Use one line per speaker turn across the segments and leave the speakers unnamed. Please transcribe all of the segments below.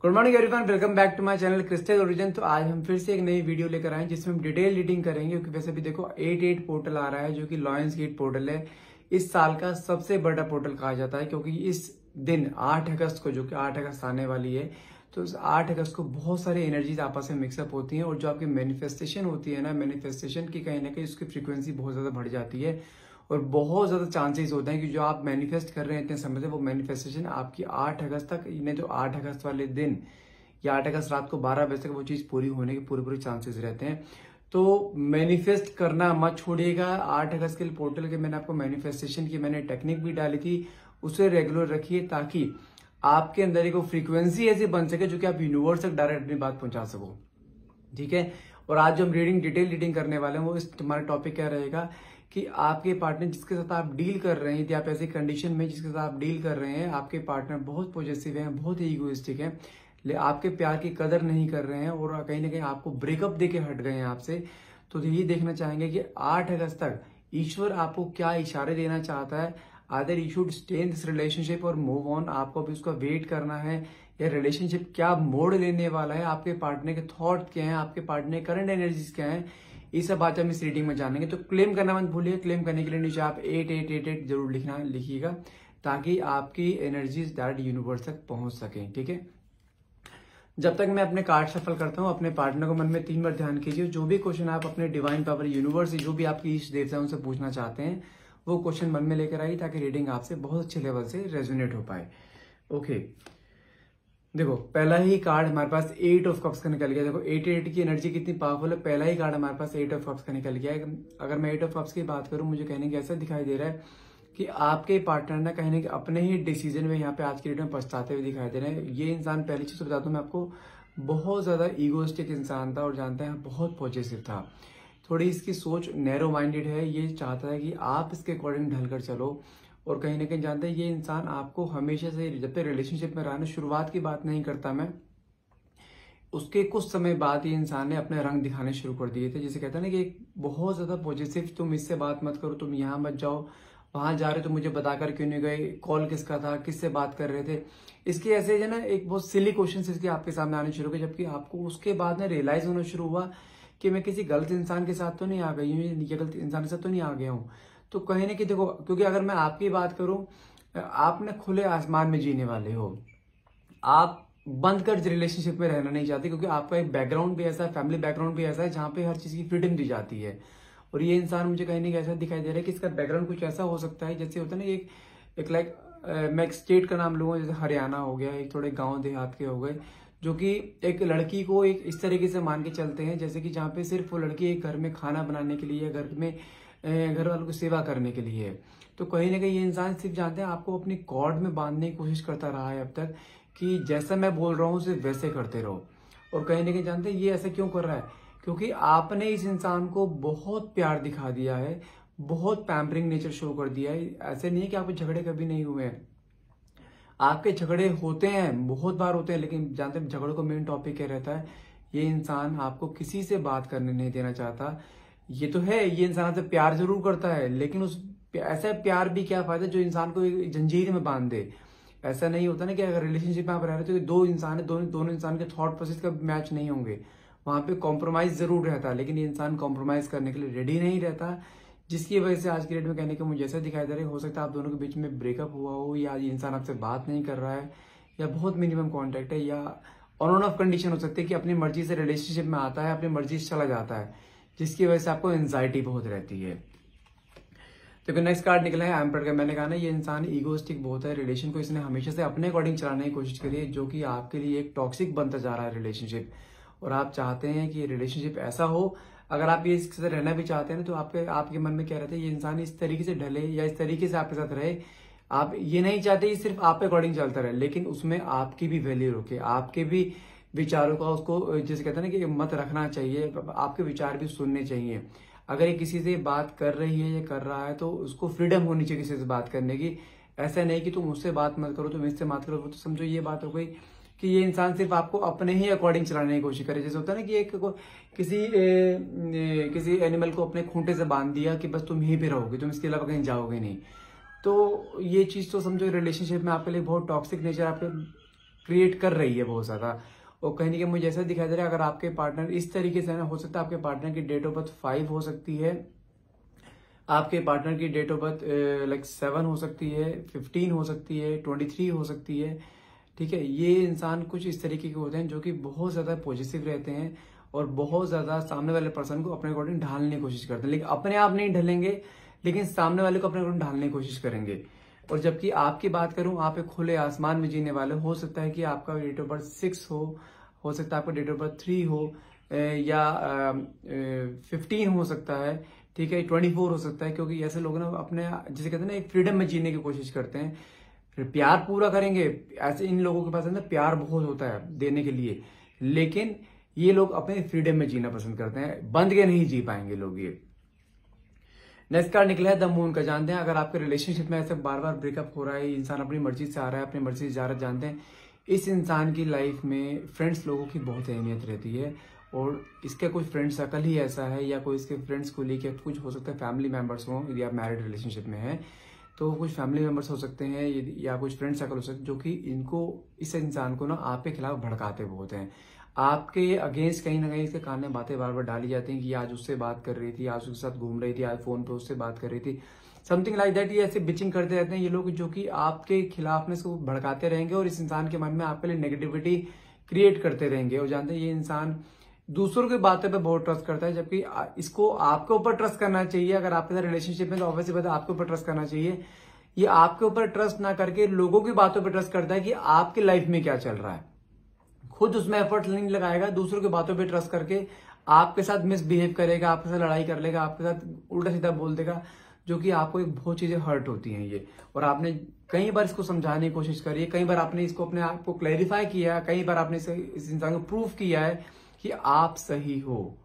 Good morning everyone, welcome back to my channel crystal origin. तो आज हम फिर से एक नई वीडियो लेकर आए जिसमें हम डिटेल रीडिंग करेंगे, क्योंकि वैसे भी देखो 88 पोर्टल आ रहा है जो कि लॉयंस गेट पोर्टल है। इस साल का सबसे बड़ा पोर्टल कहा जाता है, क्योंकि इस दिन 8 अगस्त को, जो कि 8 अगस्त आने वाली है, तो इस 8 अगस्त को बहुत सारी एनर्जीज आपस में मिक्सअप होती हैं और जो आपकी मैनिफेस्टेशन होती है ना, मैनिफेस्टेशन की कहीं ना कहीं उसकी फ्रीक्वेंसी बहुत ज्यादा बढ़ जाती है और बहुत ज्यादा चांसेस होते हैं कि जो आप मैनिफेस्ट कर रहे हैं इतने समय से, वो मैनिफेस्टेशन आपकी 8 अगस्त तक, इन्हें जो 8 अगस्त वाले दिन या 8 अगस्त रात को 12 बजे तक वो चीज पूरी होने के पूरे चांसेस रहते हैं। तो मैनिफेस्ट करना मत छोड़िएगा। 8 अगस्त के पोर्टल के मैंने आपको मैनिफेस्टेशन की मैंने टेक्निक भी डाली थी, उसे रेगुलर रखिए ताकि आपके अंदर एक फ्रीक्वेंसी ऐसी बन सके जो कि आप यूनिवर्स तक डायरेक्ट अपनी बात पहुंचा सको। ठीक है। और आज जो हम डिटेल रीडिंग करने वाले हैं वो इस हमारा टॉपिक क्या रहेगा कि आपके पार्टनर जिसके साथ आप डील कर रहे हैं, या आप ऐसी कंडीशन में जिसके साथ आप डील कर रहे हैं, आपके पार्टनर बहुत पॉजिटिव हैं, बहुत ईगोइस्टिक हैं, आपके प्यार की कदर नहीं कर रहे हैं और कहीं ना कहीं आपको ब्रेकअप देके हट गए हैं आपसे। तो यही देखना चाहेंगे कि 8 अगस्त तक ईश्वर आपको क्या इशारे देना चाहता है। आदर you should stay in this relationship और मूव ऑन, आपको भी उसका वेट करना है, या रिलेशनशिप क्या मोड़ लेने वाला है, आपके पार्टनर के थॉट क्या है, आपके पार्टनर के करंट एनर्जीज क्या है, ये सब बातें हम इस रीडिंग में जानेंगे। तो क्लेम करना मत भूलिए। क्लेम करने के लिए नीचे आप 8888 जरूर लिखिएगा ताकि आपकी एनर्जीज डायरेक्ट यूनिवर्स तक पहुंच सके। ठीक है। जब तक मैं अपने कार्ड सफल करता हूं, अपने पार्टनर को मन में 3 बार ध्यान कीजिए। जो भी क्वेश्चन आप अपने डिवाइन पावर यूनिवर्स, जो भी आपकी इष्ट देवता है उनसे पूछना चाहते हैं, वो क्वेश्चन मन में लेकर आइए ताकि रीडिंग आपसे बहुत अच्छे लेवल से रेजोनेट हो पाए। ओके, देखो पहला ही कार्ड हमारे पास 8 ऑफ कप्स का निकल गया। देखो 88 की एनर्जी कितनी पावरफुल है। पहला ही कार्ड हमारे पास 8 ऑफ कप्स का निकल गया है। अगर मैं 8 ऑफ कप्स की बात करूं, मुझे कहने की ऐसा दिखाई दे रहा है कि आपके पार्टनर ना कहीं ना कहीं अपने ही डिसीजन में यहाँ पे आज की डेट में पछताते हुए दिखाई दे रहे हैं। ये इंसान, पहली चीज बता दूं मैं आपको, बहुत ज्यादा ईगोइस्टिक इंसान था और जानते हैं बहुत पॉजिटिव था। थोड़ी इसकी सोच नैरो माइंडेड है। ये चाहता है कि आप इसके अकॉर्डिंग ढलकर चलो और कहीं ना कहीं जानते हैं ये इंसान आपको हमेशा से, जब तक रिलेशनशिप में रहना, शुरुआत की बात नहीं करता मैं, उसके कुछ समय बाद ये इंसान ने अपने रंग दिखाने शुरू कर दिए थे। जैसे कहता है ना कि बहुत ज्यादा पॉजिटिव, तुम इससे बात मत करो, तुम यहाँ मत जाओ, वहां जा रहे तो मुझे बताकर क्यों नहीं गए, कॉल किसका था, किससे बात कर रहे थे। इसके ऐसे जो ना एक बहुत सिली क्वेश्चन इसके आपके सामने आने शुरू हुए, जबकि आपको उसके बाद ना रियलाइज होना शुरू हुआ कि मैं किसी गलत इंसान के साथ तो नहीं आ गई हूँ, ये गलत इंसान के साथ तो नहीं आ गया हूँ। तो कहीं ना कहीं देखो, क्योंकि अगर मैं आपकी बात करूं, आप ना खुले आसमान में जीने वाले हो, आप बंद कर रिलेशनशिप में रहना नहीं चाहते, क्योंकि आपका एक बैकग्राउंड भी ऐसा है, फैमिली बैकग्राउंड भी ऐसा है जहां पे हर चीज की फ्रीडम दी जाती है। और ये इंसान मुझे कहीं ना कहीं ऐसा दिखाई दे रहा है कि इसका बैकग्राउंड कुछ ऐसा हो सकता है, जैसे होता है ना एक लाइक, मैं एक स्टेट का नाम लूंगा, जैसे हरियाणा हो गया, एक थोड़े गांव देहात के हो गए, जो कि एक लड़की को एक इस तरीके से मान के चलते हैं जैसे कि जहाँ पे सिर्फ वो लड़की एक घर में खाना बनाने के लिए, घर में घर वालों की सेवा करने के लिए है। तो कहीं ना कहीं ये इंसान सिर्फ जानते हैं आपको अपनी कॉर्ड में बांधने की कोशिश करता रहा है अब तक, कि जैसा मैं बोल रहा हूँ सिर्फ वैसे करते रहो। और कहीं ना कहीं जानते हैं ये ऐसा क्यों कर रहा है, क्योंकि आपने इस इंसान को बहुत प्यार दिखा दिया है, बहुत पैम्परिंग नेचर शो कर दिया है। ऐसे नहीं है कि आपके झगड़े कभी नहीं हुए हैं, आपके झगड़े होते हैं, बहुत बार होते हैं, लेकिन जानते हैं झगड़ों का मेन टॉपिक क्या रहता है, ये इंसान आपको किसी से बात करने नहीं देना चाहता। ये तो है, ये इंसान आपसे प्यार जरूर करता है, लेकिन उस ऐसा प्यार भी क्या फायदा जो इंसान को एक जंजीर में बांध दे। ऐसा नहीं होता ना कि अगर रिलेशनशिप में आप रह रहे हो तो दो इंसान है, दोनों इंसान के थॉट प्रोसेस का मैच नहीं होंगे, वहां पे कॉम्प्रोमाइज जरूर रहता है, लेकिन ये इंसान कॉम्प्रोमाइज करने के लिए रेडी नहीं रहता, जिसकी वजह से आज की डेट में कहने का मुझे ऐसा दिखाई दे रहा है, हो सकता है आप दोनों के बीच में ब्रेकअप हुआ हो, या ये इंसान आपसे बात नहीं कर रहा है, या बहुत मिनिमम कॉन्टेक्ट है, या ऑन ऑफ कंडीशन हो सकती है कि अपनी मर्जी से रिलेशनशिप में आता है, अपनी मर्जी से चला जाता है, जिसकी वजह से आपको एंजाइटी बहुत रहती है। तो नेक्स्ट कार्ड निकला है एम्परर का। मैंने कहा ना ये इंसान ईगोइस्टिक बहुत है, रिलेशन को इसने हमेशा से अपने अकॉर्डिंग चलाने की कोशिश करी है, जो कि आपके लिए एक टॉक्सिक बनता जा रहा है रिलेशनशिप। और आप चाहते हैं कि रिलेशनशिप ऐसा हो, अगर आप ये इसके साथ रहना भी चाहते हैं ना, तो आपके मन में क्या रहता है, ये इंसान इस तरीके से ढले या इस तरीके से आपके साथ रहे। आप ये नहीं चाहते ये सिर्फ आप अकॉर्डिंग चलता रहे, लेकिन उसमें आपकी भी वैल्यू रखे, आपके भी विचारों का उसको, जैसे कहते हैं ना कि मत रखना चाहिए, आपके विचार भी सुनने चाहिए। अगर ये किसी से बात कर रही है या कर रहा है तो उसको फ्रीडम होनी चाहिए किसी से बात करने की। ऐसा नहीं कि तुम उससे बात मत करो, तुम इससे बात करो, तो समझो ये बात हो गई कि ये इंसान सिर्फ आपको अपने ही अकॉर्डिंग चलाने की कोशिश करे। जैसे होता है ना कि किसी एनिमल को अपने खूंटे से बांध दिया कि बस तुम यहीं पे रहोगे, तुम इसके अलावा कहीं जाओगे नहीं। तो ये चीज तो समझो रिलेशनशिप में आपके लिए बहुत टॉक्सिक नेचर आपके क्रिएट कर रही है बहुत ज्यादा। और कहीं ना कहीं मुझे ऐसा दिखाई दे रहा है, अगर आपके पार्टनर इस तरीके से ना, हो सकता है आपके पार्टनर की डेट ऑफ बर्थ 5 हो सकती है, आपके पार्टनर की डेट ऑफ बर्थ लाइक 7 हो सकती है, 15 हो सकती है, 23 हो सकती है। ठीक है, ये इंसान कुछ इस तरीके के होते हैं जो कि बहुत ज्यादा पॉजिटिव रहते हैं और बहुत ज्यादा सामने वाले पर्सन को अपने अकॉर्डिंग ढालने की कोशिश करते हैं, लेकिन अपने आप नहीं ढलेंगे, लेकिन सामने वाले को अपने अकॉर्डिंग ढालने की कोशिश करेंगे। और जबकि आपकी बात करूं, आप एक खुले आसमान में जीने वाले, हो सकता है कि आपका डेट ऑफ बर्थ 6 हो सकता है आपका डेट ऑफ बर्थ 3 हो, या 15 हो सकता है, ठीक है, 24 हो सकता है, क्योंकि ऐसे लोग ना अपने, जिसे कहते हैं ना, एक फ्रीडम में जीने की कोशिश करते हैं, फिर प्यार पूरा करेंगे। ऐसे इन लोगों के पास ना प्यार बहुत होता है देने के लिए, लेकिन ये लोग अपने फ्रीडम में जीना पसंद करते हैं, बंद के नहीं जी पाएंगे लोग ये। नेक्स्ट कार्ड निकला है द मून का। जानते हैं, अगर आपके रिलेशनशिप में ऐसे बार बार ब्रेकअप हो रहा है, इंसान अपनी मर्जी से आ रहा है, अपनी मर्जी से जा रहा है, जानते हैं इस इंसान की लाइफ में फ्रेंड्स लोगों की बहुत अहमियत रहती है। और इसका कोई फ्रेंड सर्कल ही ऐसा है, या कोई इसके फ्रेंड्स को लेकर कुछ हो सकता है, फैमिली मेंबर्स हों, यदि आप मैरिड रिलेशनशिप में हैं तो कुछ फैमिली मेंबर्स हो सकते हैं, या कुछ फ्रेंड सर्कल हो सकते हैं, जो कि इनको, इस इंसान को ना आपके खिलाफ भड़काते बहुत हैं, आपके अगेंस्ट कहीं ना कहीं इसके कान में बातें बार बार डाली जाती हैं कि आज उससे बात कर रही थी, आज उसके साथ घूम रही थी, आज फोन पे उससे बात कर रही थी, समथिंग लाइक दैट। ये ऐसे बिचिंग करते रहते हैं ये लोग, जो कि आपके खिलाफ में इसको भड़काते रहेंगे और इस इंसान के मन में आपके लिए नेगेटिविटी क्रिएट करते रहेंगे। और जानते हैं ये इंसान दूसरों की बातों पे बहुत ट्रस्ट करता है, जबकि इसको आपके ऊपर ट्रस्ट करना चाहिए। अगर आपके साथ रिलेशनशिप में तो ऑब्वियसली बात है आपके ऊपर ट्रस्ट करना चाहिए। ये आपके ऊपर ट्रस्ट ना करके लोगों की बातों पर ट्रस्ट करता है कि आपकी लाइफ में क्या चल रहा है, खुद उसमें एफर्ट नहीं लगाएगा, दूसरों की बातों पे ट्रस्ट करके आपके साथ मिसबिहेव करेगा, आपके साथ लड़ाई कर लेगा, आपके साथ उल्टा सीधा बोल देगा, जो कि आपको एक बहुत चीजें हर्ट होती हैं ये। और आपने कई बार इसको समझाने की कोशिश करी है, कई बार आपने इसको अपने आप को क्लैरिफाई किया, कई बार आपने इस इंसान को प्रूफ किया है कि आप सही हो,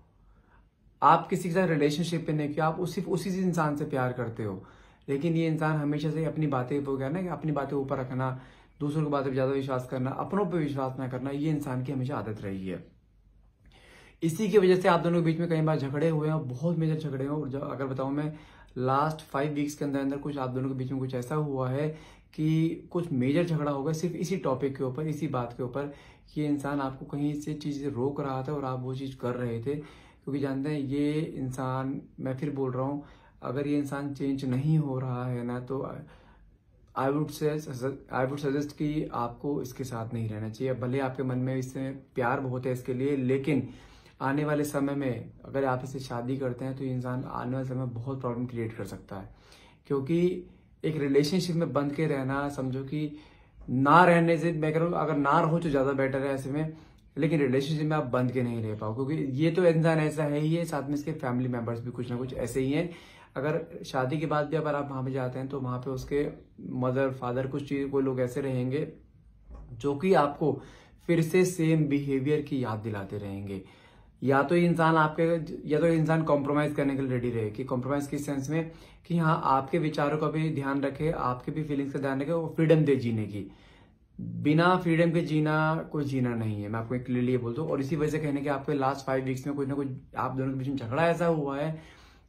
आप किसी के साथ रिलेशनशिप में नहीं, कि आप उसी इंसान से प्यार करते हो। लेकिन ये इंसान हमेशा से अपनी बातें हो गया ना, कि अपनी बातें ऊपर रखना, दूसरों की बातों पर ज्यादा विश्वास करना, अपनों पर विश्वास ना करना, ये इंसान की हमेशा आदत रही है। इसी की वजह से आप दोनों के बीच में कई बार झगड़े हुए हैं, बहुत मेजर झगड़े हैं। और अगर बताऊं मैं, लास्ट 5 वीक्स के अंदर कुछ आप दोनों के बीच में कुछ ऐसा हुआ है कि कुछ मेजर झगड़ा होगा सिर्फ इसी टॉपिक के ऊपर, इसी बात के ऊपर, कि इंसान आपको कहीं से चीज रोक रहा था और आप वो चीज कर रहे थे। क्योंकि जानते हैं ये इंसान, मैं फिर बोल रहा हूँ, अगर ये इंसान चेंज नहीं हो रहा है ना, तो आई वुड सजेस्ट कि आपको इसके साथ नहीं रहना चाहिए। भले आपके मन में इससे प्यार बहुत है इसके लिए, लेकिन आने वाले समय में अगर आप इससे शादी करते हैं तो ये इंसान आने वाले समय में बहुत प्रॉब्लम क्रिएट कर सकता है। क्योंकि एक रिलेशनशिप में बंध के रहना, समझो कि ना रहने से, मैं कह रहा हूँ अगर ना रहो तो ज्यादा बेटर है ऐसे में, लेकिन रिलेशनशिप में आप बंध के नहीं रह पाओ, क्योंकि ये तो इंसान ऐसा है ही है, साथ में इसके फैमिली मेंबर्स भी कुछ ना कुछ ऐसे ही हैं। अगर शादी के बाद भी अगर आप वहां पे जाते हैं तो वहां पे उसके मदर फादर कुछ चीज, कोई लोग ऐसे रहेंगे जो कि आपको फिर से सेम बिहेवियर की याद दिलाते रहेंगे। या तो इंसान कॉम्प्रोमाइज करने के लिए रेडी रहे, कि कॉम्प्रोमाइज किस सेंस में, कि हाँ आपके विचारों का भी ध्यान रखे, आपके भी फीलिंग्स का ध्यान रखे, और फ्रीडम दे जीने की। बिना फ्रीडम के जीना कोई जीना नहीं है, मैं आपको क्लियरली बोलता हूँ। और इसी वजह से कहने के आपके लास्ट 5 वीक्स में कुछ ना कुछ आप दोनों के बीच में झगड़ा ऐसा हुआ है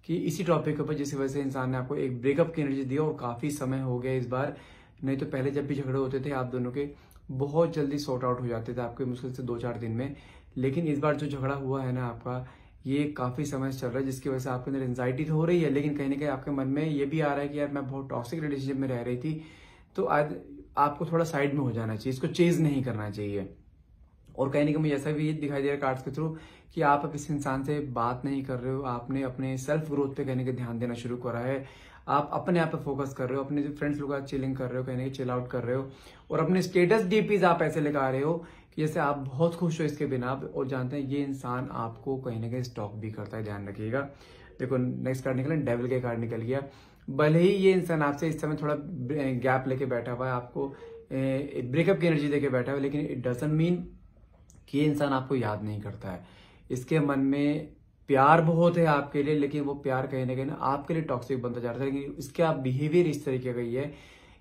कि इसी टॉपिक के ऊपर, जिस वजह से इंसान ने आपको एक ब्रेकअप की एनर्जी दी, और काफी समय हो गया इस बार। नहीं तो पहले जब भी झगड़े होते थे आप दोनों के बहुत जल्दी सॉर्ट आउट हो जाते थे आपके, मुश्किल से 2-4 दिन में। लेकिन इस बार जो झगड़ा हुआ है ना आपका, ये काफी समय से चल रहा है, जिसकी वजह से आपके अंदर एंजाइटी तो हो रही है, लेकिन कहीं ना कहीं आपके मन में ये भी आ रहा है कि यार मैं बहुत टॉक्सिक रिलेशनशिप में रह रही थी, तो आज आपको थोड़ा साइड में हो जाना चाहिए, इसको चेज नहीं करना चाहिए। और कहीं ना कहीं मुझे ऐसा भी दिखाई दे रहा है कार्ड्स के थ्रू कि आप अब इस इंसान से बात नहीं कर रहे हो, आपने अपने सेल्फ ग्रोथ पे कहने के ध्यान देना शुरू करा है, आप अपने आप पे फोकस कर रहे हो, अपने फ्रेंड्स लोग का चिलिंग कर रहे हो, कहने के चिल आउट कर रहे हो, और अपने स्टेटस डीपीज आप ऐसे लगा रहे हो कि जैसे आप बहुत खुश हो इसके बिना। और जानते हैं ये इंसान आपको कहीं ना कहीं स्टॉक भी करता है, ध्यान रखिएगा। देखो नेक्स्ट कार्ड निकला, डेविल के कार्ड निकल गया। भले ही ये इंसान आपसे इस समय थोड़ा गैप लेके बैठा हुआ है, आपको ब्रेकअप की एनर्जी देके बैठा हुआ है, लेकिन इट डजंट मीन कि ये इंसान आपको याद नहीं करता है। इसके मन में प्यार बहुत है आपके लिए, लेकिन वो प्यार कहीं ना कहीं आपके लिए टॉक्सिक बनता जा रहा है। लेकिन इसके आप बिहेवियर इस तरीके का ही है,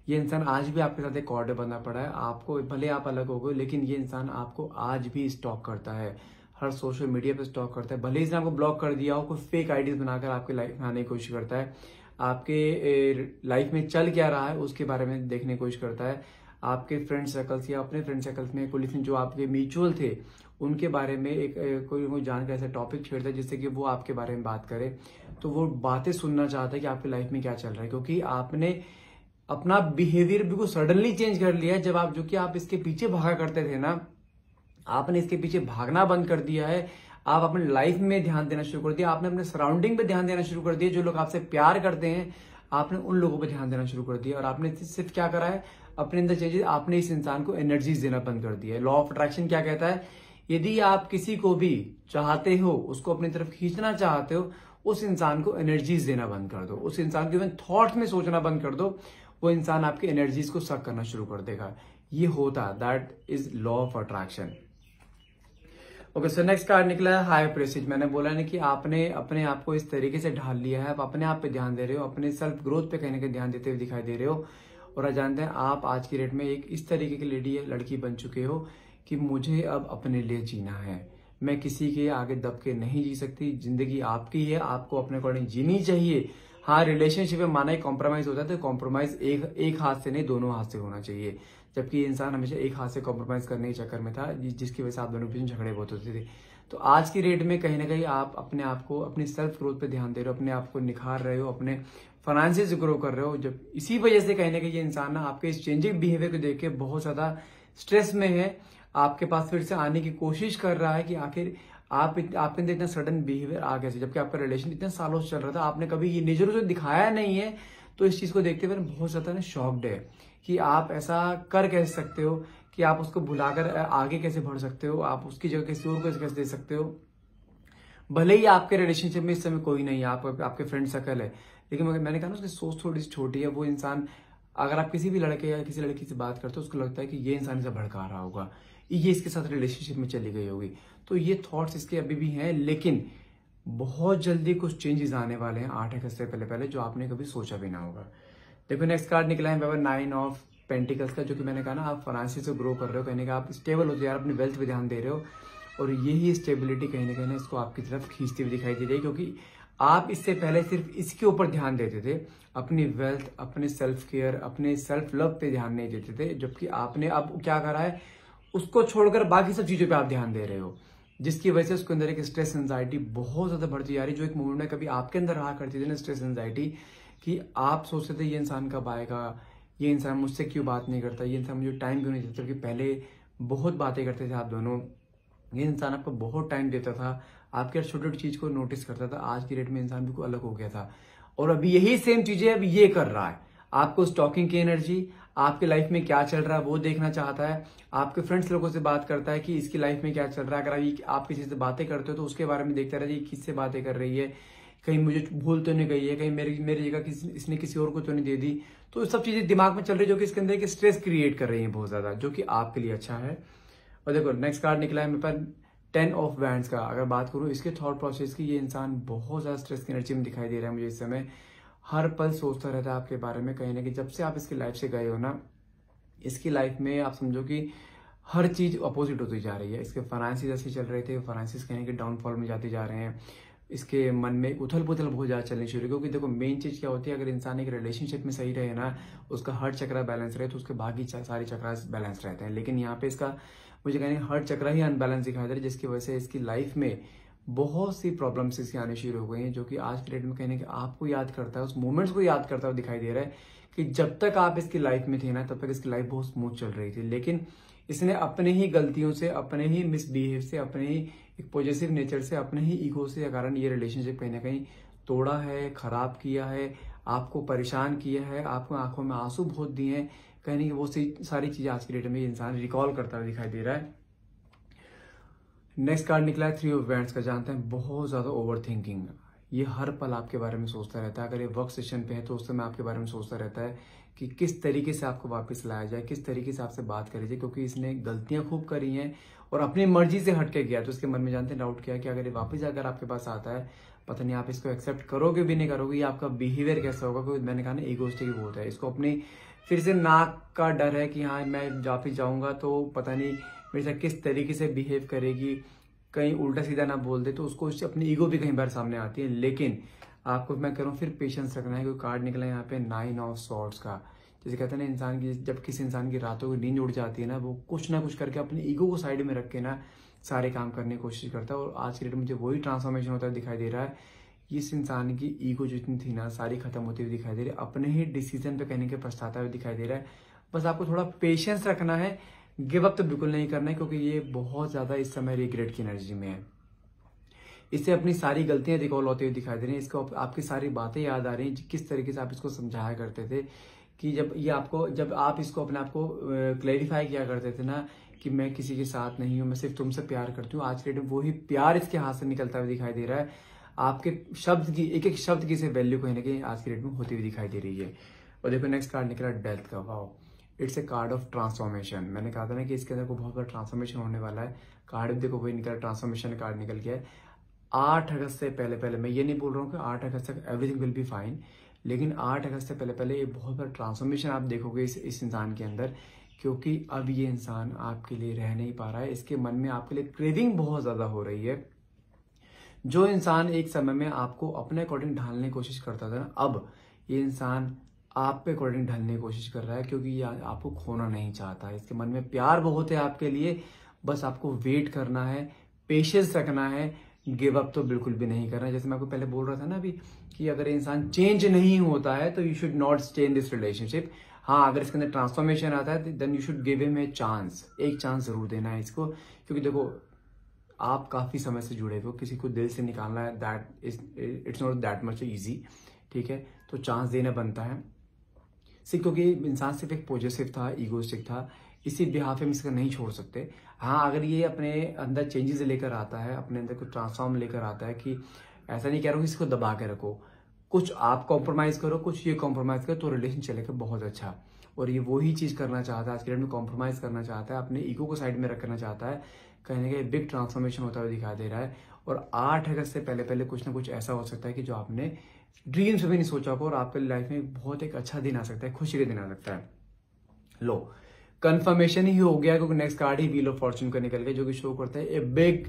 ये इंसान आज भी आपके साथ एक कॉर्डर बंधा पड़ा है, आपको भले आप अलग हो गए, लेकिन ये इंसान आपको आज भी स्टॉक करता है, हर सोशल मीडिया पे स्टॉक करता है। भले ही इसने आपको ब्लॉक कर दिया हो, कोई फेक आईडीज बनाकर आपकी लाइफ में आने की कोशिश करता है, आपके लाइफ में चल क्या रहा है उसके बारे में देखने की कोशिश करता है, आपके फ्रेंड सर्कल्स या अपने फ्रेंड सर्कल्स में कोई जो आपके म्यूचुअल थे उनके बारे में एक कोई जानकर ऐसा टॉपिक छेड़ता है जिससे कि वो आपके बारे में बात करे, तो वो बातें सुनना चाहता है कि आपकी लाइफ में क्या चल रहा है, क्योंकि आपने अपना बिहेवियर बिल्कुल सडनली चेंज कर लिया है। जब आप जो कि आप इसके पीछे भागा करते थे ना, आपने इसके पीछे भागना बंद कर दिया है। आप अपने लाइफ में ध्यान देना शुरू कर दिया, आपने अपने सराउंडिंग पे ध्यान देना शुरू कर दिया। जो लोग आपसे प्यार करते हैं आपने उन लोगों पे ध्यान देना शुरू कर दिया, और आपने सिर्फ क्या करा है, अपने अंदर चेंजेस, आपने इस इंसान को एनर्जीज देना बंद कर दिया है। लॉ ऑफ अट्रैक्शन क्या कहता है, यदि आप किसी को भी चाहते हो, उसको अपनी तरफ खींचना चाहते हो, उस इंसान को एनर्जीज देना बंद कर दो, उस इंसान के इवन थॉट्स में सोचना बंद कर दो, वो इंसान आपके एनर्जीज को सक करना शुरू कर देगा। ये होता, that is law of attraction. Okay, so next card निकला है हाई प्रेस्टीज। मैंने बोला ना कि आपने अपने आप को इस तरीके से ढाल लिया है, आप अपने आप पे ध्यान दे रहे हो, अपने सेल्फ ग्रोथ पे कहीं ना कहीं ध्यान देते हुए दिखाई दे रहे हो। और आज जानते हैं आप आज की डेट में एक इस तरीके की लेडी या लड़की बन चुके हो कि मुझे अब अपने लिए जीना है, मैं किसी के आगे दब के नहीं जी सकती, जिंदगी आपकी है, आपको अपने अकॉर्डिंग जीनी चाहिए। हाँ, रिलेशनशिप में माना ही कॉम्प्रोमाइज होता है, तो कॉम्प्रोमाइज एक हाथ से नहीं, दोनों हाथ से होना चाहिए। जबकि ये इंसान हमेशा एक हाथ से कॉम्प्रोमाइज करने के चक्कर में था, जिसकी वजह से आप दोनों के बीच झगड़े बहुत होते थे। तो आज की डेट में कहीं ना कहीं आप अपने आप को, अपनी सेल्फ ग्रोथ पे ध्यान दे रहे हो, अपने आप को निखार रहे हो, अपने फाइनेंशियल ग्रो कर रहे हो। जब इसी वजह से कहीं ना कहीं ये इंसान ना आपके इस चेंजिंग बिहेवियर को देख के बहुत ज्यादा स्ट्रेस में है, आपके पास फिर से आने की कोशिश कर रहा है कि आखिर आपके अंदर इतना सडन बिहेवियर आ गया, जबकि आपका रिलेशन इतने सालों से चल रहा था, आपने कभी ये निजरों से दिखाया नहीं है। तो इस चीज को देखते हुए बहुत ज्यादा ना शॉक्ड है कि आप ऐसा कर कैसे सकते हो, कि आप उसको भुलाकर आगे कैसे बढ़ सकते हो, आप उसकी जगह किसी और को कैसे दे सकते हो। भले ही आपके रिलेशनशिप में इस समय कोई नहीं है, आपके फ्रेंड सर्कल है, लेकिन मैंने कहा ना उसकी सोच थोड़ी सी छोटी है। वो इंसान, अगर आप किसी भी लड़के या किसी लड़की से बात करते हो, उसको लगता है कि ये इंसान इसे भड़का रहा होगा, ये इसके साथ रिलेशनशिप में चली गई होगी। तो ये थॉट्स इसके अभी भी हैं, लेकिन बहुत जल्दी कुछ चेंजेस आने वाले हैं 8 अगस्त से पहले जो आपने कभी सोचा भी ना होगा। देखो नेक्स्ट कार्ड निकला है बाबा 9 ऑफ पेंटिकल्स का, जो कि मैंने कहा ना आप फाइनेंशियल से ग्रो कर रहे हो, कहीं ना कहीं आप स्टेबल हो यार, अपनी वेल्थ पे ध्यान दे रहे हो, और यही स्टेबिलिटी कहीं ना कहीं इसको आपकी तरफ खींचती हुई दिखाई दे रही है। क्योंकि आप इससे पहले सिर्फ इसके ऊपर ध्यान देते थे, अपनी वेल्थ, अपने सेल्फ केयर, अपने सेल्फ लव पे ध्यान नहीं देते थे, जबकि आपने अब क्या करा है, उसको छोड़कर बाकी सब चीजों पे आप ध्यान दे रहे हो, जिसकी वजह से उसके अंदर एक स्ट्रेस एंजाइटी बहुत ज्यादा बढ़ती जा रही है। जो एक मोमेंट में कभी आपके अंदर रहा करती थी ना स्ट्रेस एंजाइटी, कि आप सोचते थे ये इंसान कब आएगा, ये इंसान मुझसे क्यों बात नहीं करता, ये इंसान मुझे टाइम क्यों नहीं देता, कि पहले बहुत बातें करते थे आप दोनों, ये इंसान आपको बहुत टाइम देता था, आपके हर छोटी छोटी चीज को नोटिस करता था। आज की डेट में इंसान बिल्कुल अलग हो गया था, और अभी यही सेम चीजें अब ये कर रहा है। आपको स्टॉकिंग की एनर्जी, आपके लाइफ में क्या चल रहा है वो देखना चाहता है, आपके फ्रेंड्स लोगों से बात करता है कि इसकी लाइफ में क्या चल रहा है। अगर आप किसी से बातें करते हो तो उसके बारे में देखता रहता है, किससे बातें कर रही है, कहीं मुझे भूल तो नहीं गई है, कहीं मेरी जगह इसने किसी और को तो नहीं दे दी। तो सब चीजें दिमाग में चल रही है, जो कि इसके अंदर एक स्ट्रेस क्रिएट कर रही है बहुत ज्यादा, जो कि आपके लिए अच्छा है। और देखो नेक्स्ट कार्ड निकला है मेरे पास 10 ऑफ वैंड्स का। अगर बात करूं इसके थॉट प्रोसेस की, ये इंसान बहुत ज्यादा स्ट्रेस की एनर्जी में दिखाई दे रहा है मुझे इस समय। हर पल सोचता रहता है आपके बारे में, कहीं ना कहीं जब से आप इसकी लाइफ से गए हो ना, इसकी लाइफ में आप समझो कि हर चीज अपोजिट होती जा रही है। इसके फाइनेंसिस ऐसे चल रहे थे, फाइनेंसिस कहीं के डाउनफॉल में जाते जा रहे हैं, इसके मन में उथल पुथल बहुत ज्यादा चलनी शुरू। क्योंकि देखो मेन चीज क्या होती है, अगर इंसान एक रिलेशनशिप में सही रहे ना, उसका हर चक्रा बैलेंस रहे, तो उसके बाकी सारे चक्रा बैलेंस रहते हैं। लेकिन यहाँ पे इसका मुझे कहने हर चक्रा ही अनबैलेंस दिखाई दे रहा है, जिसकी वजह से इसकी लाइफ में बहुत सी प्रॉब्लम्स इसकी आनी शुरू हो गई हैं, जो कि आज के डेट में कहने के आपको याद करता है, उस मोमेंट्स को याद करता हुआ दिखाई दे रहा है कि जब तक आप इसकी लाइफ में थे ना, तब तक इसकी लाइफ बहुत स्मूथ चल रही थी। लेकिन इसने अपने ही गलतियों से, अपने ही मिसबिहेव से, अपने ही एक पॉजिटिव नेचर से, अपने ही ईगो से कारण ये रिलेशनशिप कहीं ना कहीं तोड़ा है, खराब किया है, आपको परेशान किया है, आपको आंखों में आंसू बहुत दिए हैं। कहीं ना वो सारी चीजें आज की डेट में इंसान रिकॉल करता हुआ दिखाई दे रहा है। नेक्स्ट कार्ड निकला है 3 ऑफ वैंड्स का। जानते हैं बहुत ज्यादा ओवर थिंकिंग, ये हर पल आपके बारे में सोचता रहता है। अगर ये वर्क सेशन पे है तो उस समय आपके बारे में सोचता रहता है कि किस तरीके से आपको वापस लाया जाए, किस तरीके से आपसे बात करी जाए, क्योंकि इसने गलतियां खूब करी हैं और अपनी मर्जी से हटके गया। तो इसके मन में जानते हैं डाउट किया कि अगर ये वापस अगर आपके पास आता है, पता नहीं आप इसको एक्सेप्ट करोगे भी नहीं करोगे, या आपका बिहेवियर कैसा होगा। क्योंकि मैंने कहा ना ईगोइस्टिक बहुत है, इसको अपनी फिर से नाक का डर है कि हाँ मैं वापिस जाऊंगा तो पता नहीं मेरे साथ किस तरीके से बिहेव करेगी, कहीं उल्टा सीधा ना बोल दे, तो उसको अपनी ईगो भी कहीं बार सामने आती है। लेकिन आपको मैं कह रहा हूँ फिर पेशेंस रखना है, क्योंकि कार्ड निकला है यहाँ पे 9 ऑफ सॉर्ड्स का। जैसे कहते हैं ना, इंसान की जब किसी इंसान की रातों की नींद उड़ जाती है ना, वो कुछ ना कुछ करके अपने ईगो को साइड में रख के ना सारे काम करने की कोशिश करता है। और आज की डेट में मुझे वही ट्रांसफॉर्मेशन होता है दिखाई दे रहा है। इस इंसान की ईगो जितनी थी ना, सारी खत्म होती हुई दिखाई दे रही है। अपने ही डिसीजन पे कहने के पछताता हुआ दिखाई दे रहा है। बस आपको थोड़ा पेशेंस रखना है, गिव अप तो बिल्कुल नहीं करना है, क्योंकि ये बहुत ज्यादा इस समय रिग्रेट की एनर्जी में है। इससे अपनी सारी गलतियां रिकॉल होते हुए दिखाई दे रही है। इसको आपकी सारी बातें याद आ रही हैं, किस तरीके से आप इसको समझाया करते थे कि जब आप इसको अपने आप को क्लैरिफाई किया करते थे ना कि मैं किसी के साथ नहीं हूं, मैं सिर्फ तुमसे प्यार करती हूँ। आज के डेट में वही प्यार इसके हाथ से निकलता हुआ दिखाई दे रहा है। आपके शब्द की एक शब्द की से वैल्यू कहीं ना कहीं आज की डेट में होती हुई दिखाई दे रही है। और देखो नेक्स्ट कार्ड निकला डेथ का। Wow, it's a card of transformation. मैंने कहा था ना कि इसके अंदर को बहुत बड़ा ट्रांसफॉर्मेशन होने वाला है। कार्ड देखो वही निकला, ट्रांसफॉर्मेशन कार्ड निकल गया है। 8 अगस्त से पहले मैं ये नहीं बोल रहा हूँ कि 8 अगस्त तक एवरीथिंग विल बी फाइन, लेकिन 8 अगस्त से पहले ये बहुत बड़ा ट्रांसफॉर्मेशन आप देखोगे इस इंसान के अंदर, क्योंकि अब ये इंसान आपके लिए रह नहीं पा रहा है। इसके मन में आपके लिए क्रेविंग बहुत ज्यादा हो रही है। जो इंसान एक समय में आपको अपने अकॉर्डिंग ढालने की कोशिश करता था ना, अब ये इंसान आप पे अकॉर्डिंग ढलने की कोशिश कर रहा है, क्योंकि ये आपको खोना नहीं चाहता। इसके मन में प्यार बहुत है आपके लिए। बस आपको वेट करना है, पेशेंस रखना है, गिव अप तो बिल्कुल भी नहीं करना। जैसे मैं आपको पहले बोल रहा था ना अभी कि अगर इंसान चेंज नहीं होता है तो you should not stay in this relationship. हाँ, अगर इसके अंदर ट्रांसफॉर्मेशन आता है then you should give him a chance. एक चांस जरूर देना है इसको, क्योंकि देखो आप काफी समय से जुड़े हो, किसी को दिल से निकालना है that is it's not that much easy. ठीक है, तो चांस देना बनता है सिर्फ क्योंकि इंसान सिर्फ एक पॉजिटिव था, ईगोइस्टिक था, इसी बिहाफ में इसका नहीं छोड़ सकते। हाँ, अगर ये अपने अंदर चेंजेस लेकर आता है, अपने अंदर कुछ ट्रांसफॉर्म लेकर आता है, कि ऐसा नहीं कह रहा हूँ इसको दबा के रखो, कुछ आप कॉम्प्रोमाइज करो, कुछ ये कॉम्प्रोमाइज करो, तो रिलेशन चलेगा बहुत अच्छा। और ये वही चीज करना चाहता है आज के डेट में, कॉम्प्रोमाइज करना चाहता है, अपने ईगो को साइड में रखना चाहता है। कहीं ना कहीं बिग ट्रांसफॉर्मेशन होता हुआ दिखाई दे रहा है। और 8 अगस्त से पहले कुछ ना कुछ ऐसा हो सकता है कि जो आपने ड्रीम्स में भी नहीं सोचा होगा, और आपके लाइफ में बहुत एक अच्छा दिन आ सकता है, खुशी का दिन आ सकता है। लो, कंफर्मेशन ही हो गया, क्योंकि next card he wheel of Fortune का निकल गया, जो कि शो करता है a big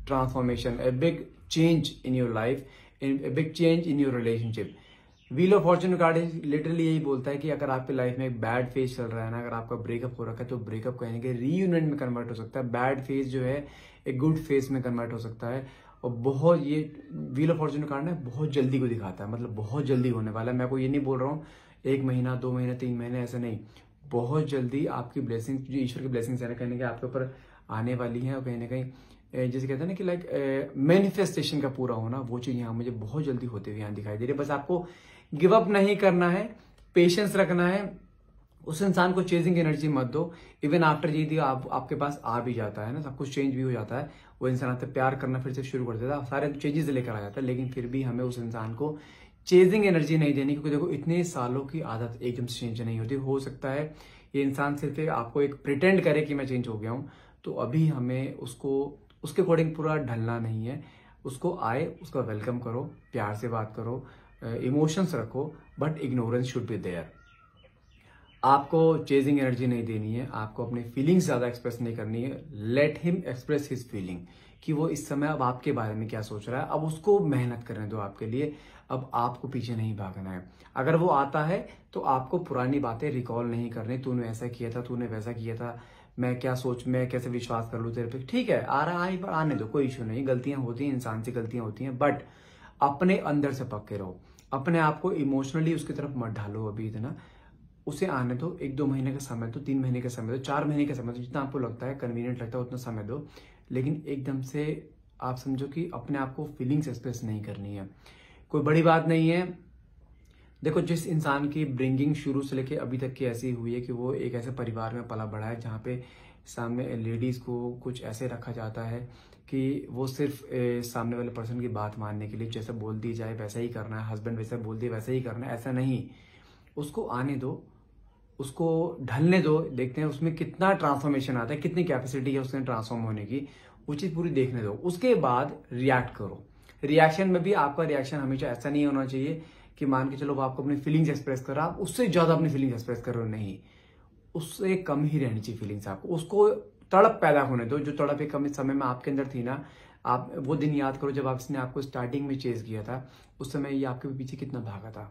transformation, a big change in your life, a big change in your relationship. Wheel of Fortune card literally यही बोलता है कि अगर आपकी लाइफ में एक बैड फेज चल रहा है ना, अगर आपका ब्रेकअप हो रखा है, तो ब्रेकअप कहने के रीयूनियन में कन्वर्ट हो सकता है। बैड फेज जो है एक गुड फेज में कन्वर्ट हो सकता है। और बहुत ये व्हील ऑफ फॉर्चून कार्ड ना बहुत जल्दी को दिखाता है, मतलब बहुत जल्दी होने वाला है। मैं आपको ये नहीं बोल रहा हूँ 1 महीना 2 महीने 3 महीने, ऐसा नहीं, बहुत जल्दी आपकी ब्लेसिंग, जो ईश्वर की ब्लेसिंग्स है कहीं ना कहीं आपके ऊपर आने वाली है। और कहीं ना कहीं जैसे कहते हैं ना कि लाइक मैनिफेस्टेशन का पूरा होना, वो चीज यहाँ मुझे बहुत जल्दी होते हुए यहाँ दिखाई दे रही है। बस आपको गिव अप नहीं करना है, पेशेंस रखना है, उस इंसान को चेजिंग एनर्जी मत दो। इवन आफ्टर यदि आपके पास आ भी जाता है ना, सब कुछ चेंज भी हो जाता है, वो इंसान आपसे प्यार करना फिर से शुरू कर देता है, सारे चेंजेस लेकर आ जाता है, लेकिन फिर भी हमें उस इंसान को चेजिंग एनर्जी नहीं देनी, क्योंकि देखो इतने सालों की आदत एकदम से चेंज नहीं होती। हो सकता है ये इंसान सिर्फ आपको एक प्रिटेंड करे कि मैं चेंज हो गया हूं, तो अभी हमें उसको उसके अकॉर्डिंग पूरा ढलना नहीं है। उसको आए, उसका वेलकम करो, प्यार से बात करो, इमोशंस रखो, but ignorance should be there. आपको चेजिंग एनर्जी नहीं देनी है, आपको अपनी फीलिंग्स ज्यादा एक्सप्रेस नहीं करनी है। Let him express his feeling, कि वो इस समय अब आपके बारे में क्या सोच रहा है, अब उसको मेहनत करने दो आपके लिए, अब आपको पीछे नहीं भागना है। अगर वो आता है तो आपको पुरानी बातें रिकॉल नहीं करनी, तूने ऐसा किया था, तूने वैसा किया था, मैं कैसे विश्वास कर लूं तेरे पे। ठीक है, आ रहा है, आने दो, कोई इश्यू नहीं, गलतियां होती हैं, इंसान से गलतियां होती हैं, बट अपने अंदर से पक्के रहो, अपने आप को इमोशनली उसकी तरफ मत ढालो अभी इतना, उसे आने दो। 1-2 महीने का समय दो, 3 महीने का समय दो, 4 महीने का समय दो, जितना आपको लगता है कन्वीनियंट लगता है उतना समय दो, लेकिन एकदम से आप समझो कि अपने आप को फीलिंग्स एक्सप्रेस नहीं करनी है। कोई बड़ी बात नहीं है। देखो, जिस इंसान की ब्रिंगिंग शुरू से लेके अभी तक की ऐसी हुई है कि वो एक ऐसे परिवार में पला बढ़ा है जहाँ पे सामने लेडीज को कुछ ऐसे रखा जाता है कि वो सिर्फ सामने वाले पर्सन की बात मानने के लिए जैसा बोल दी जाए वैसा ही करना है, हस्बैंड वैसा बोल दिए वैसा ही करना है, ऐसा नहीं। उसको आने दो, उसको ढलने दो, देखते हैं उसमें कितना ट्रांसफॉर्मेशन आता है, कितनी कैपेसिटी है उसमें ट्रांसफॉर्म होने की, वो चीज पूरी देखने दो। उसके बाद रिएक्ट करो। रिएक्शन में भी आपका रिएक्शन हमेशा ऐसा नहीं होना चाहिए कि मान के चलो वो आपको अपनी फीलिंग्स एक्सप्रेस कर रहा है, आप उससे ज्यादा अपनी फीलिंग्स एक्सप्रेस कर रहे हो, नहीं, उससे कम ही रहनी चाहिए फीलिंग्स आपको। उसको तड़प पैदा होने दो, जो तड़प एक समय में आपके अंदर थी ना। आप वो दिन याद करो जब आपने आपको स्टार्टिंग में चेज किया था, उस समय ये आपके पीछे कितना भागा था।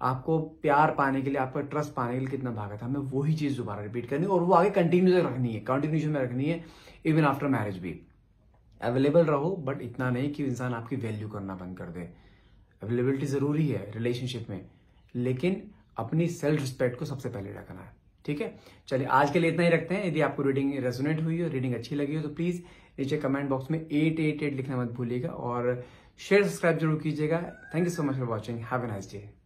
आपको प्यार पाने के लिए, आपका ट्रस्ट पाने के लिए कितना भागा था, हमें वही चीज दोबारा रिपीट करनी है और वो आगे कंटिन्यू रखनी है, कंटिन्यूशन में रखनी है, इवन आफ्टर मैरिज भी। अवेलेबल रहो, बट इतना नहीं कि इंसान आपकी वैल्यू करना बंद कर दे। अवेलेबिलिटी जरूरी है रिलेशनशिप में, लेकिन अपनी सेल्फ रिस्पेक्ट को सबसे पहले रखना है। ठीक है, चलिए आज के लिए इतना ही रखते हैं। यदि आपको रीडिंग रेजोनेट हुई हो, रीडिंग अच्छी लगी हो, तो प्लीज नीचे कमेंट बॉक्स में 888 लिखना मत भूलिएगा और शेयर सब्सक्राइब जरूर कीजिएगा। Thank you so much for watching. Have a nice day.